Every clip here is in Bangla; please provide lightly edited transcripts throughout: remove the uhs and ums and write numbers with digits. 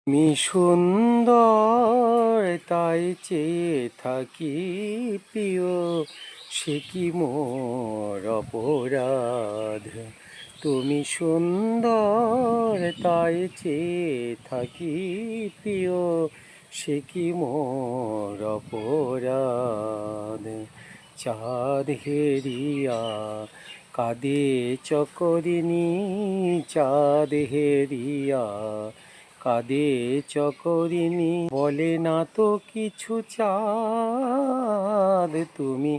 তুমি সুন্দর তাই চেয়ে থাকি প্রিয়, সে কি মোর অপরাধ। তুমি সুন্দর তাই চেয়ে থাকি প্রিয়, সে কি মোর অপরাধ। চাঁদ হেরিয়া কাঁদে চকরিনী, চাঁদ হেরিয়া কাঁদে চকরিনী, বলে না তো কিছু চাঁদ। তুমি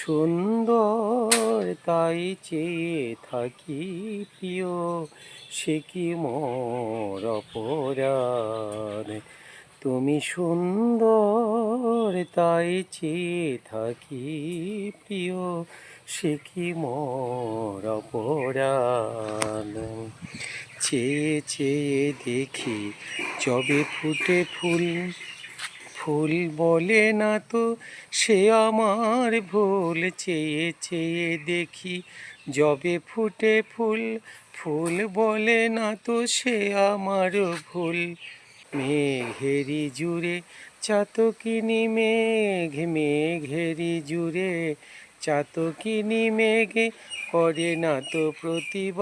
সুন্দর তাই চেয়ে থাকি প্রিয়, সে কি মোর অপরাধ। তুমি সুন্দর তাই চেয়ে থাকি প্রিয়, সে কি মোর অপরাধ। চেয়ে চেয়ে দেখি যবে ফুটে ফুল, ফুল বলে না তো সে আমার ভুল। চেয়ে চেয়ে দেখি যবে ফুটে ফুল, ফুল বলে না তো সে আমার ভুল। মেঘেরি জুড়ে চাতকিনি মেঘ, মেঘেরি জুড়ে চাতকিনি মেঘ, করে না তো প্রতিবাদ।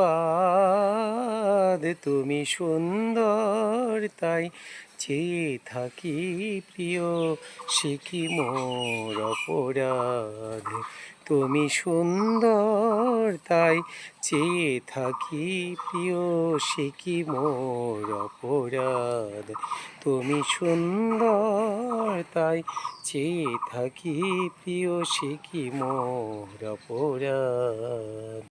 তুমি সুন্দর তাই চেয়ে থাকি প্রিয়, সে কি মোর অপরাধ। তুমি সুন্দর তাই চেয়ে থাকি প্রিয়, সে কি মোর অপরাধ। তুমি সুন্দর তাই চেয়ে থাকি প্রিয়, সে কি মোর অপরাধ।